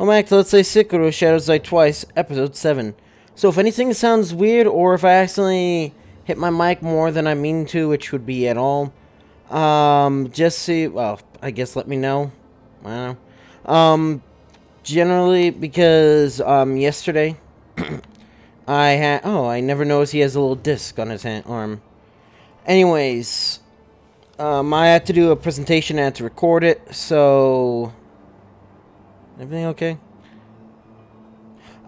Welcome back to Let's Play Sekiro Shadows Die Twice, Episode 7. So if anything sounds weird, or if I accidentally hit my mic more than I mean to, which would be at all, just see, well, I guess let me know. I don't know. Generally, because, yesterday, I never noticed he has a little disc on his arm. Anyways, I had to do a presentation, I had to record it, so... Everything okay?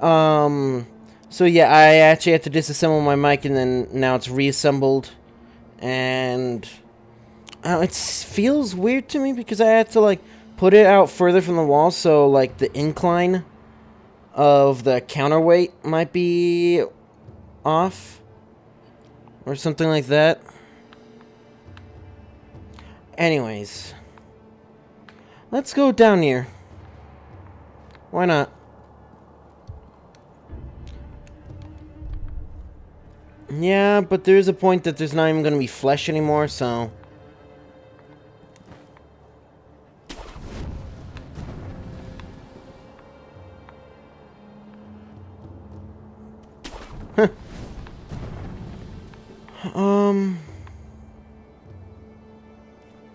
So yeah, I actually had to disassemble my mic, and then now it's reassembled, and it feels weird to me because I had to like put it out further from the wall, so like the incline of the counterweight might be off or something like that. Anyways, let's go down here. Why not? Yeah, but there's a point that there's not even going to be flesh anymore, so...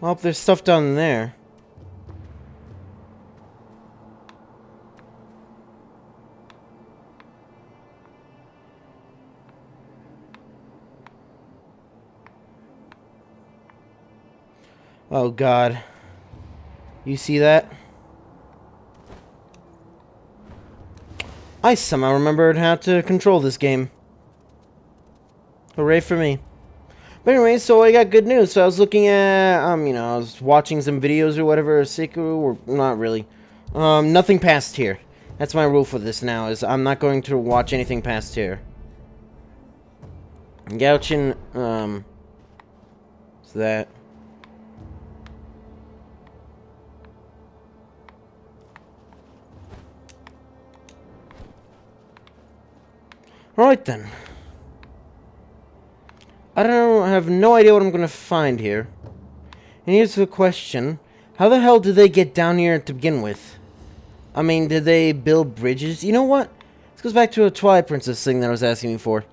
Well, there's stuff down there. Oh, God. You see that? I somehow remembered how to control this game. Hooray for me. But anyway, so I got good news. So I was looking at, I was watching some videos or whatever, Sekiro, or not really. Nothing past here. That's my rule for this now, is I'm not going to watch anything past here. Gouchin, is that... Alright then. I have no idea what I'm gonna find here. And here's the question. How the hell did they get down here to begin with? I mean, did they build bridges? You know what? This goes back to a Twilight Princess thing that I was asking you for.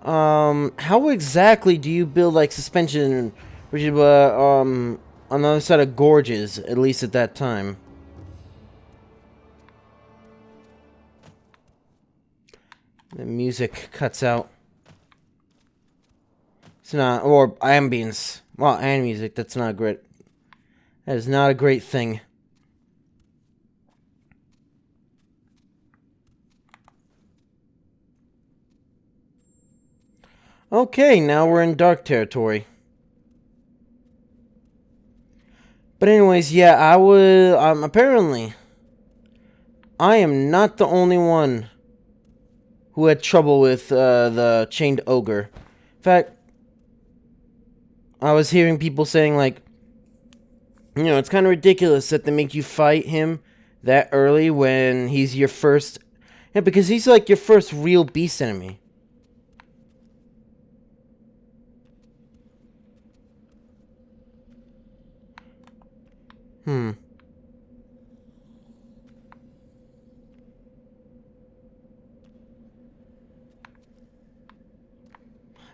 How exactly do you build, like, suspension bridges, on the other side of gorges, at least at that time? The music cuts out. It's not, or ambience. Well, and music, that's not great. That is not a great thing. Okay, now we're in dark territory. But anyways, yeah, I would, apparently, I am not the only one who had trouble with, the chained ogre. In fact, I was hearing people saying, like, you know, it's kind of ridiculous that they make you fight him that early when he's your first... Yeah, because he's, like, your first real beast enemy.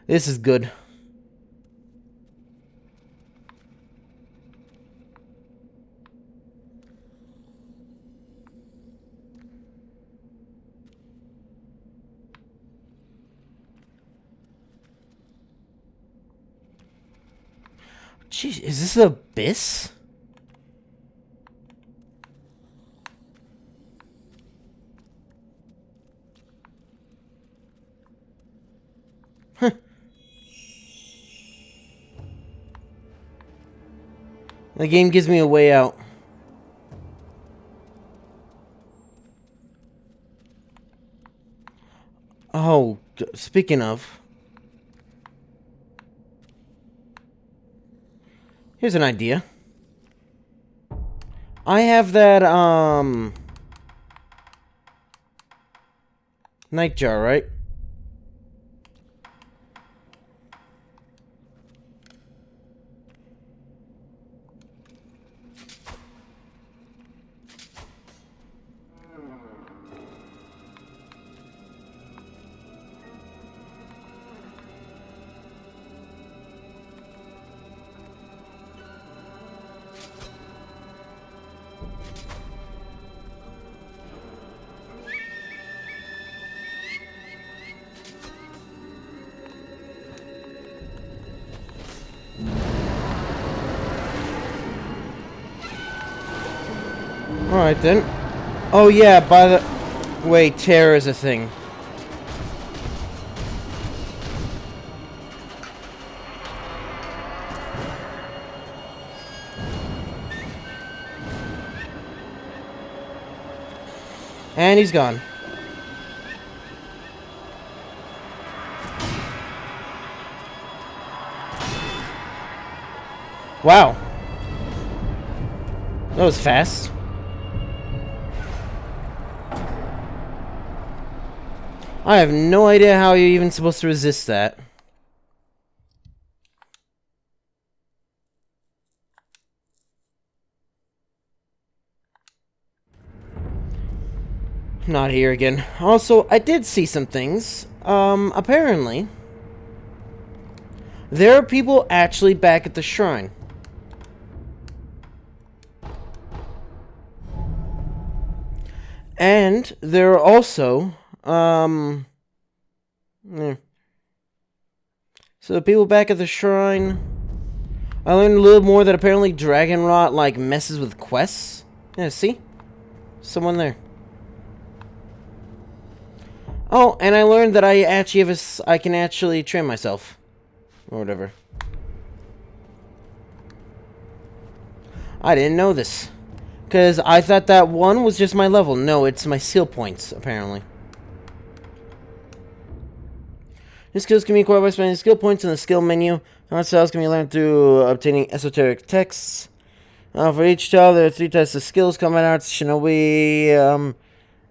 This is good. Jeez, is this the abyss? Huh. The game gives me a way out. Oh, speaking of... Here's an idea. I have that, nightjar, right? Alright then. Oh yeah, by the way, terror is a thing. And he's gone. Wow. That was fast. I have no idea how you're even supposed to resist that. Not here again. Also, I did see some things. Apparently, there are people actually back at the shrine. And there are also, so the people back at the shrine, I learned a little more that apparently dragon rot, like, messes with quests. Yeah, see? Someone there. Oh, and I learned that I actually have I can actually train myself. Or whatever. I didn't know this. Because I thought that one was just my level. No, it's my skill points, apparently. New skills can be acquired by spending skill points in the skill menu. Art styles can be learned through obtaining esoteric texts. For each style, there are 3 types of skills: combat arts, shinobi,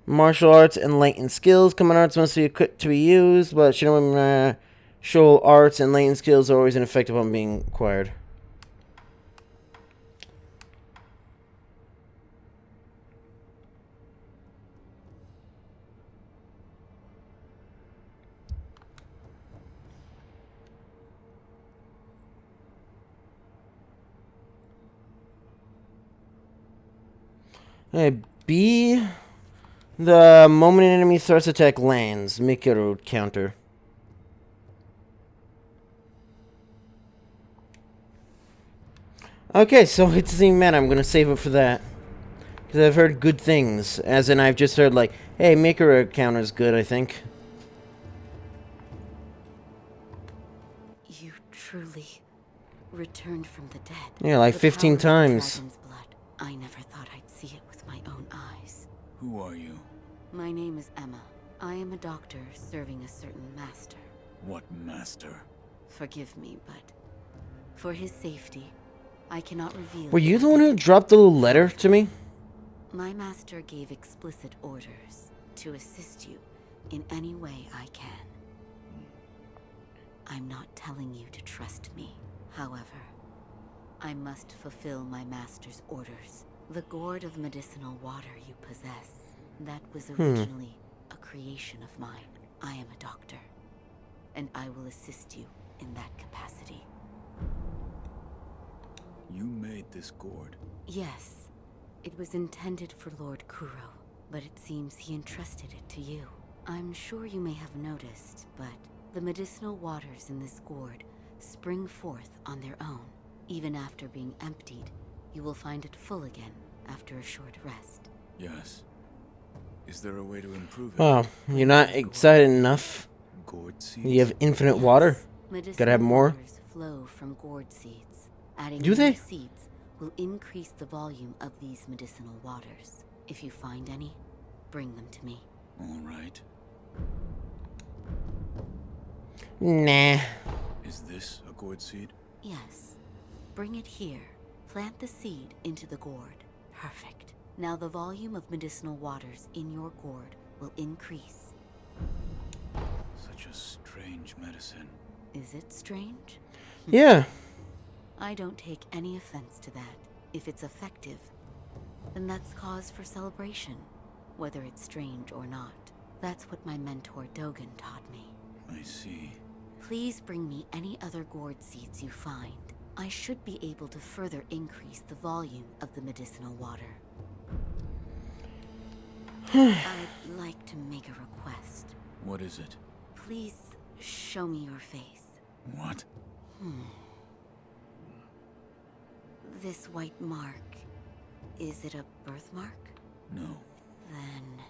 martial arts, and latent skills. Combat arts must be equipped to be used, but shinobi, martial arts, and latent skills are always ineffective on being acquired. Okay, B. The moment an enemy thrust attack lands, make a counter. Okay, so it doesn't even matter. I'm gonna save it for that. Because I've heard good things. As in, I've just heard, like, hey, maker counter's good, I think. You truly returned from the dead. Yeah, like 15 times. Dragon's blood. I never thought I'd see it with my own eyes. Who are you? My name is Emma. I am a doctor serving a certain master. What master? Forgive me, but for his safety, I cannot reveal. Were you the one who dropped the little letter to me? My master gave explicit orders to assist you in any way I can. I'm not telling you to trust me. However, I must fulfill my master's orders. The gourd of medicinal water you possess, that was originally a creation of mine. I am a doctor, and I will assist you in that capacity. You made this gourd? Yes, it was intended for Lord Kuro, but it seems he entrusted it to you. I'm sure you may have noticed, but the medicinal waters in this gourd spring forth on their own. Even after being emptied, you will find it full again after a short rest. Yes. Is there a way to improve it? Oh, you're not excited enough? Gourd seeds? You have infinite water? Gotta have more? Waters flow from gourd seeds. Adding Do they? new seeds will increase the volume of these medicinal waters. If you find any, bring them to me. All right. Nah. Is this a gourd seed? Yes. Bring it here. Plant the seed into the gourd. Perfect. Now the volume of medicinal waters in your gourd will increase. Such a strange medicine. Is it strange? Yeah. I don't take any offense to that. If it's effective, then that's cause for celebration, whether it's strange or not. That's what my mentor Dogen taught me. I see. Please bring me any other gourd seeds you find. I should be able to further increase the volume of the medicinal water. I'd like to make a request. What is it? Please show me your face. What? This white mark. Is it a birthmark? No. Then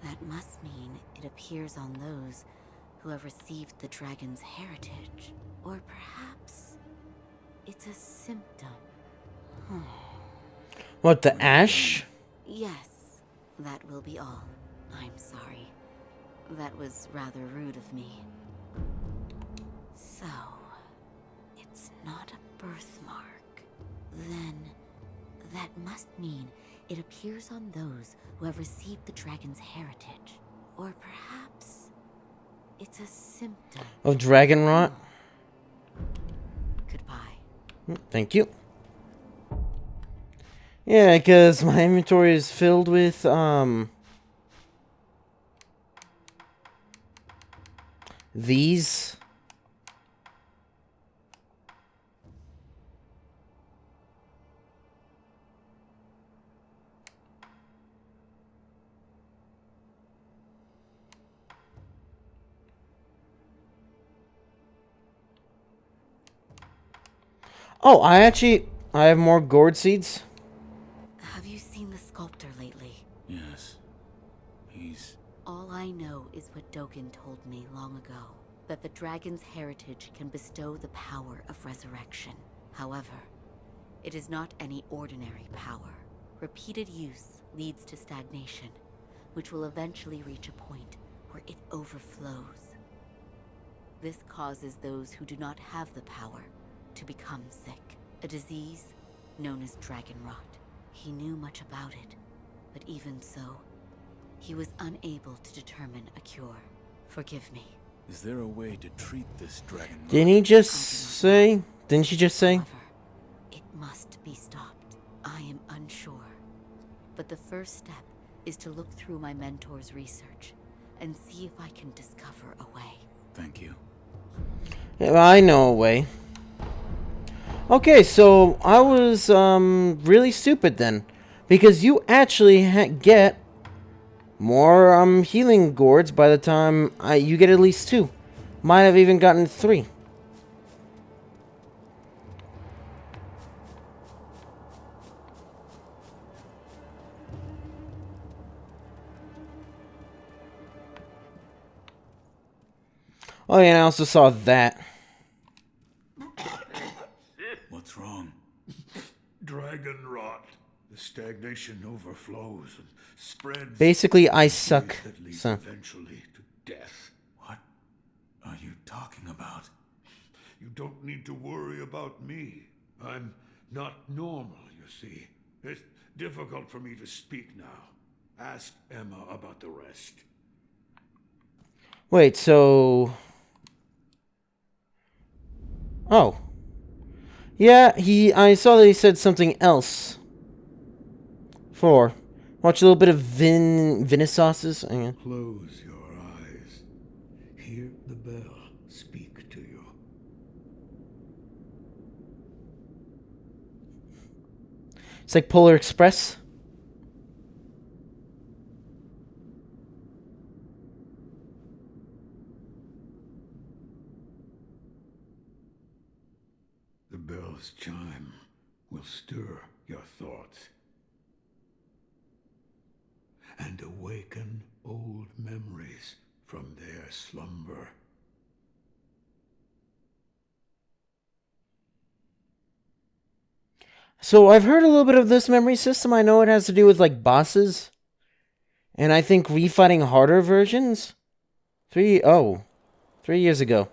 that must mean it appears on those who have received the dragon's heritage. Or perhaps it's a symptom. What, the ash? Yes, that will be all. I'm sorry. That was rather rude of me. So, it's not a birthmark. Then, that must mean it appears on those who have received the dragon's heritage. Or perhaps it's a symptom. Of dragon rot? Goodbye. Thank you. Yeah, because my inventory is filled with, these. Oh, I have more gourd seeds. Have you seen the sculptor lately? Yes. He's... All I know is what Dogen told me long ago. That the dragon's heritage can bestow the power of resurrection. However, it is not any ordinary power. Repeated use leads to stagnation, which will eventually reach a point where it overflows. This causes those who do not have the power to become sick. A disease known as dragon rot. He knew much about it, but even so, he was unable to determine a cure. Forgive me. Is there a way to treat this dragon? Didn't he just say? Didn't she just say? However, it must be stopped. I am unsure. But the first step is to look through my mentor's research and see if I can discover a way. Thank you. Yeah, I know a way. Okay, so I was really stupid then, because you actually get more healing gourds by the time you get at least 2. Might have even gotten 3. Oh yeah, and I also saw that. What's wrong? Dragon rot. The stagnation overflows and spreads. Basically, I suck. That leads So. eventually to death. What are you talking about? You don't need to worry about me. I'm not normal, you see. It's difficult for me to speak now. Ask Emma about the rest. Wait, so... Oh. Yeah, I saw that he said something else. Watch a little bit of Venice sauces. Close your eyes. Hear the bell speak to you. It's like Polar Express. The bell's chime will stir your thoughts and awaken old memories from their slumber. So I've heard a little bit of this memory system. I know it has to do with like bosses. And I think refighting harder versions. 3 years ago.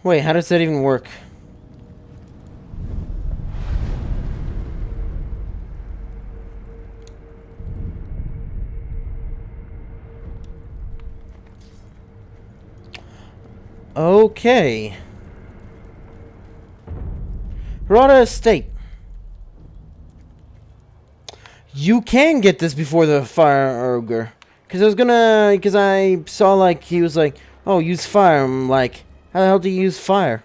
Wait, how does that even work? Okay. Rada Estate. You can get this before the fire ogre. Because I saw like, he was like, oh, use fire. I'm like, how the hell do you use fire?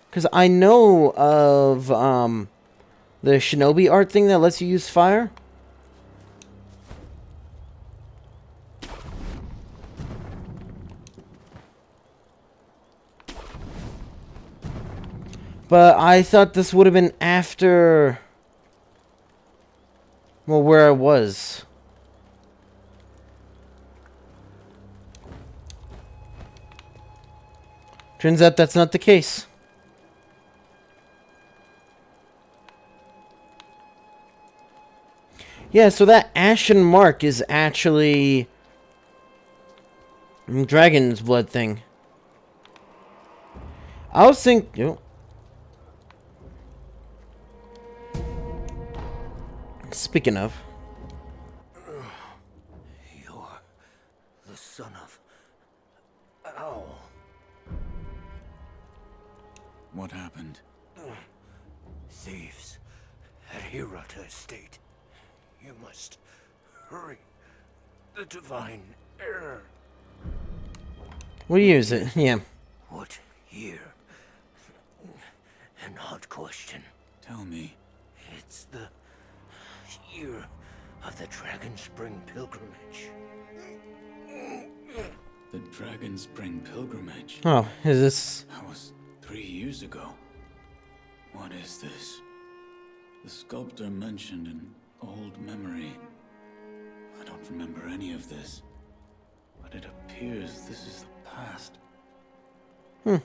Because I know of the shinobi art thing that lets you use fire. But I thought this would have been after... Well, where I was. Turns out that's not the case. Yeah, so that ashen mark is actually... Dragon's blood thing. I was thinking... Speaking of... You're the son of... Owl. What happened? Thieves at Hirata Estate. You must hurry. The divine heir. What year is it? Yeah. What year? An odd question. Tell me. It's the year of the Dragon Spring pilgrimage. The Dragon Spring pilgrimage. Oh, is this... That was 3 years ago. What is this? The sculptor mentioned an old memory. I don't remember any of this. But it appears this is the past. The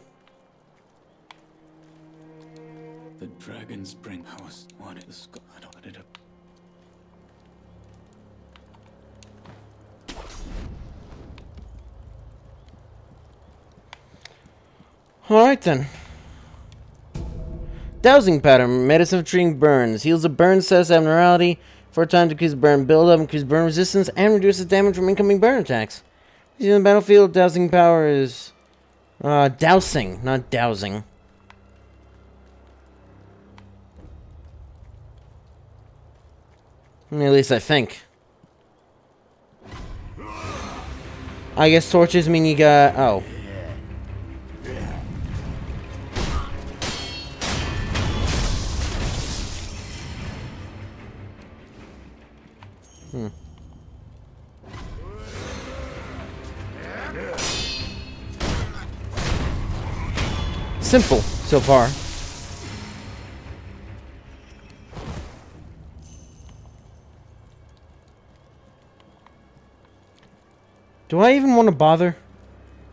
Dragon Spring house. What is the I don't it up. Alright then. Dowsing powder. Medicine for treating burns. Heals a burn status abnormality. For a time to increase burn buildup, increase burn resistance, and reduces damage from incoming burn attacks. Using the battlefield, dowsing power is... dousing, not dowsing. At least I think. I guess torches mean you got... Oh. Simple, so far. Do I even want to bother?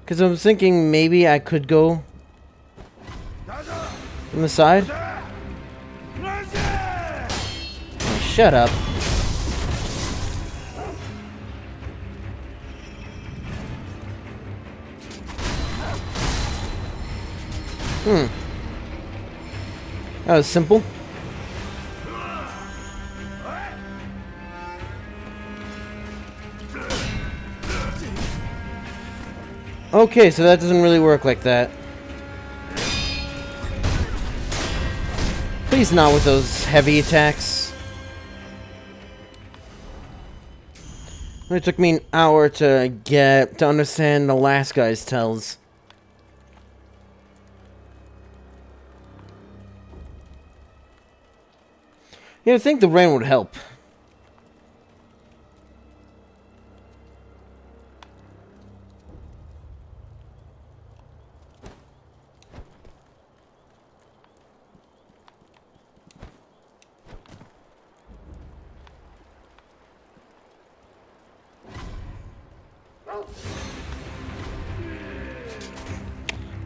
Because I was thinking maybe I could go from the side. Oh, shut up. That was simple. Okay, so that doesn't really work like that. Please not with those heavy attacks. It took me an hour to understand the last guy's tells. You would think the rain would help.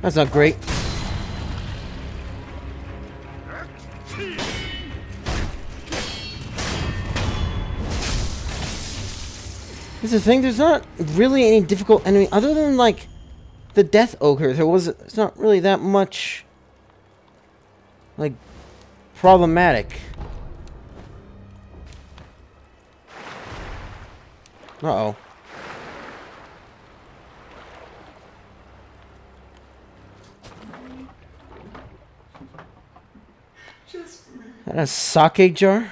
That's not great. Here's the thing, there's not really any difficult enemy other than like the Death Ogre. It's not really that much like problematic. Uh-oh. That a sake jar?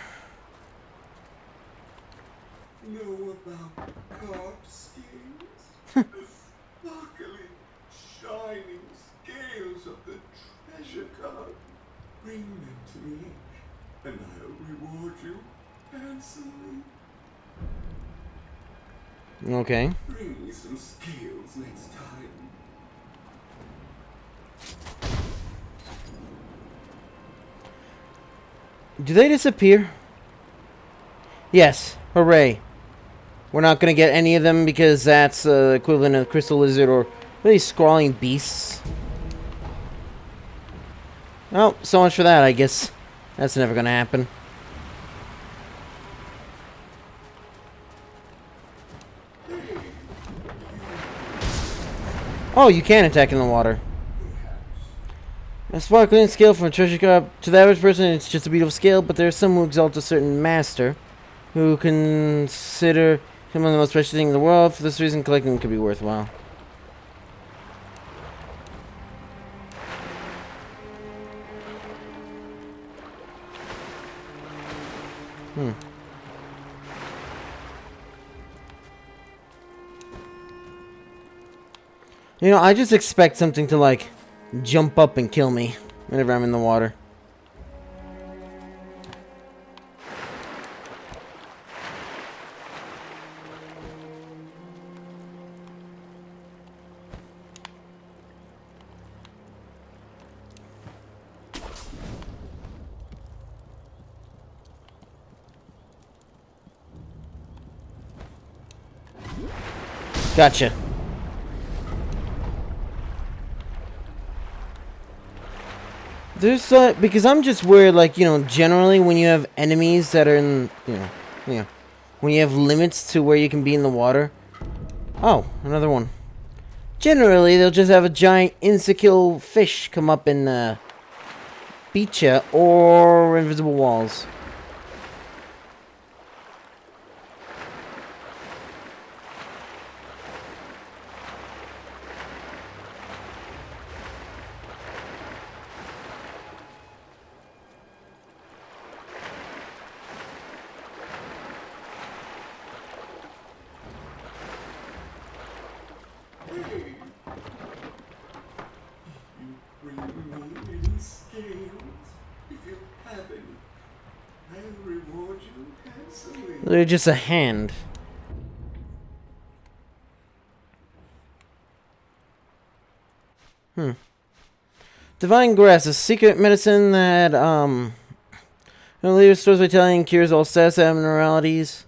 Know about carp scales? The sparkling, shining scales of the treasure card. Bring them to me, and I'll reward you handsomely. Okay. Bring me some scales next time. Do they disappear? Yes. Hooray. We're not going to get any of them because that's equivalent of crystal lizard or really scrawling beasts. Oh, so much for that, I guess. That's never going to happen. Oh, you can attack in the water. A sparkling scale from a treasure cup. To the average person, it's just a beautiful scale, but there are some who exalt a certain master, who consider him one of the most precious things in the world. For this reason, collecting them could be worthwhile. You know, I just expect something to, like, jump up and kill me whenever I'm in the water. Gotcha. There's because I'm just worried, like, you know, generally when you have enemies that are in, you know, when you have limits to where you can be in the water. Oh, another one. Generally, they'll just have a giant insta-kill fish come up and beat ya, or invisible walls. They're just a hand. Divine grass, a secret medicine that leaves stores by telling cures all status abnormalities.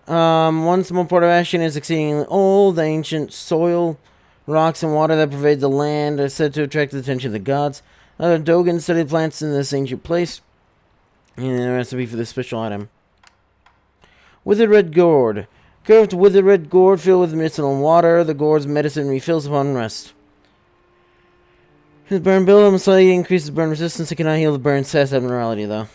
One small part of Ashen is exceedingly old. The ancient soil, rocks, and water that pervade the land are said to attract the attention of the gods. Other Dogen studied plants in this ancient place. And the recipe for this special item. Withered red gourd. Curved withered red gourd filled with medicinal water. The gourd's medicine refills upon rest. His burn buildup slightly increases burn resistance. It cannot heal the burn status abnormality, though.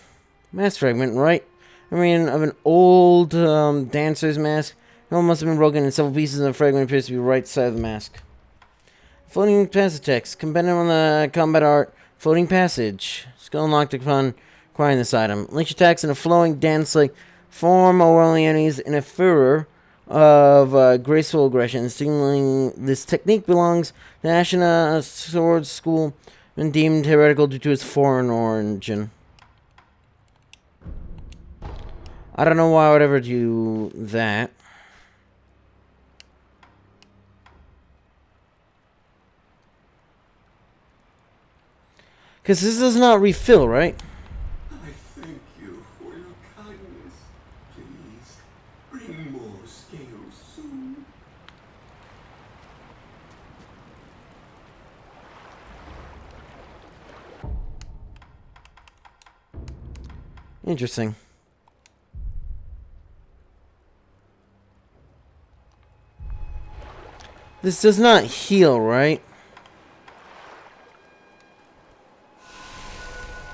Mask fragment, right? I mean, of an old dancer's mask. It must have been broken in several pieces, and the fragment appears to be right side of the mask. Floating passage text. Compendium on the combat art. Floating passage. Skill unlocked upon acquiring this item. Leech attacks in a flowing dance-like form overwhelming enemies in a furor of graceful aggression. Signaling this technique belongs to Ashina Sword School and deemed heretical due to its foreign origin. I don't know why I would ever do that. Because this does not refill, right? I thank you for your kindness. Please, bring more scales soon. Interesting. This does not heal, right?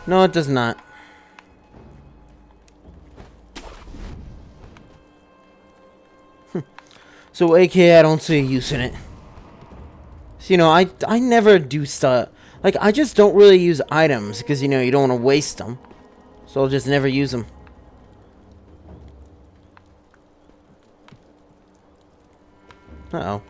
No, it does not. So, aka, I don't see a use in it. So, you know, I never do stuff. Like, I just don't really use items because, you know, you don't want to waste them. So I'll just never use them. Uh-oh.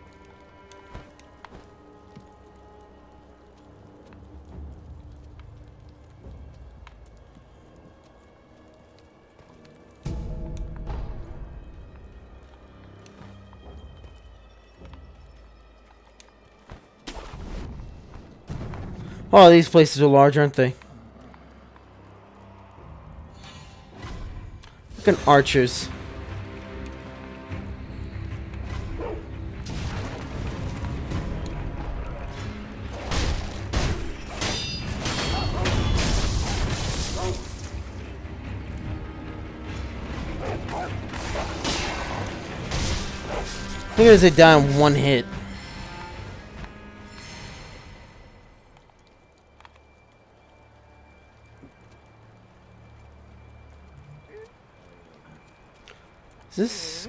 Oh, these places are large, aren't they? Fucking archers. I think as they die in one hit. Is this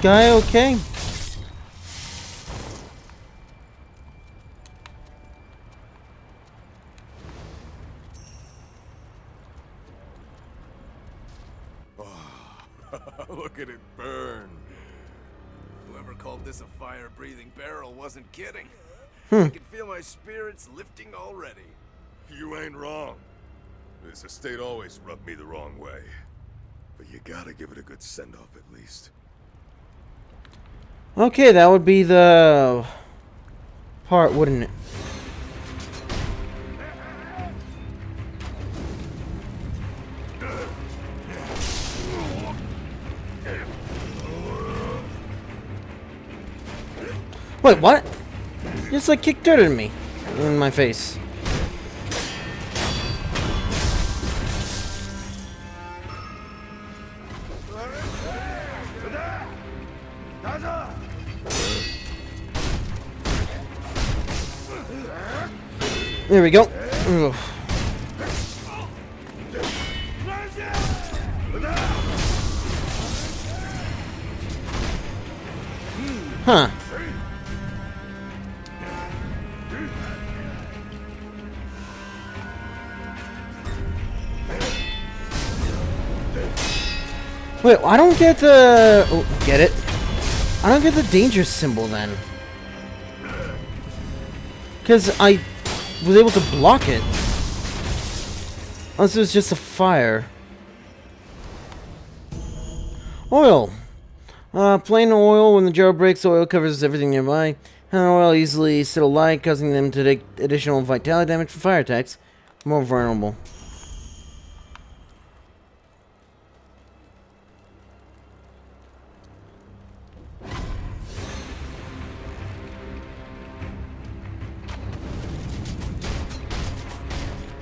guy okay? Look at it burn. Whoever called this a fire-breathing barrel wasn't kidding. I can feel my spirits lifting already. You ain't wrong. This estate always rubbed me the wrong way. But you gotta give it a good send-off at least. Okay, that would be the part, wouldn't it? Wait, what? You just like kicked dirt at me. In my face. There we go. Ugh. Huh. Wait, I don't get the... Oh, get it? I don't get the danger symbol then. Because I was able to block it. Unless it was just a fire. Oil. Plain oil, when the jar breaks, oil covers everything nearby. And oil easily set alight, causing them to take additional vitality damage from fire attacks. More vulnerable.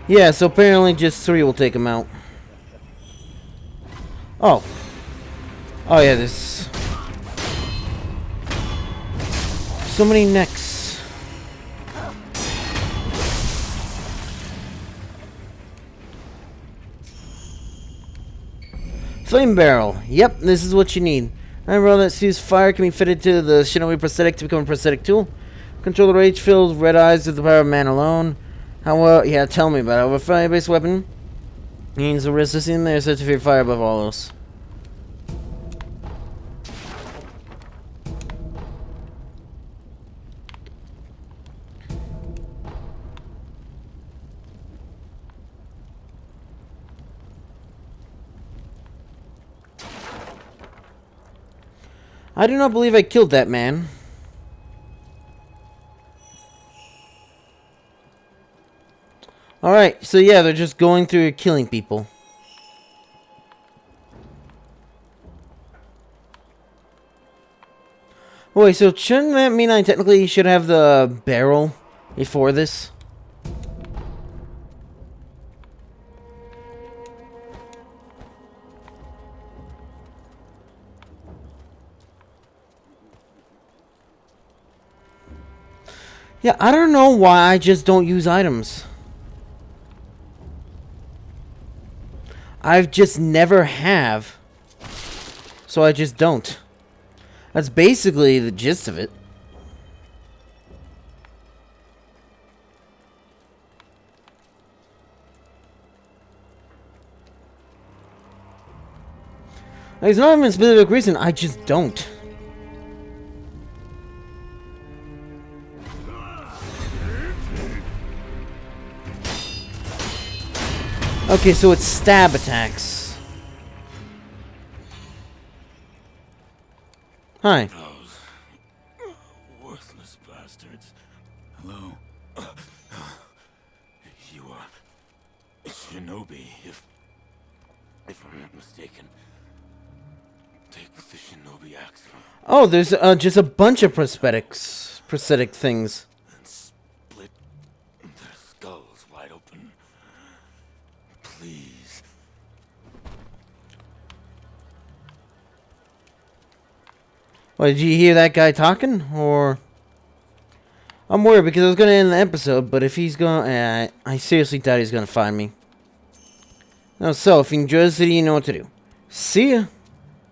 Yeah, so apparently just 3 will take him out. Oh. Oh yeah, there's so many necks. Flame barrel. Yep, this is what you need. Iron barrel that spews fire can be fitted to the shinobi prosthetic to become a prosthetic tool. Control the rage-filled red eyes with the power of man alone. How well? Yeah, tell me about it. With a fire-based weapon, means the resisting there set to fear fire above all else. I do not believe I killed that man. Alright, so yeah, they're just going through killing people. Wait, so shouldn't that mean I technically should have the barrel before this? Yeah, I don't know why I just don't use items. I've just never have. So I just don't. That's basically the gist of it. There's not even a specific reason, I just don't. Okay, so it's stab attacks. Hi. Those worthless bastards. Hello. You are shinobi, if I'm not mistaken. Take the shinobi axe from Oh, there's just a bunch of prosthetic things. and split their skulls wide open. Please. What, did you hear that guy talking? Or... I'm worried because I was going to end the episode, but if he's going... I seriously doubt he's going to find me. No, so, if you enjoyed this video, you know what to do. See ya!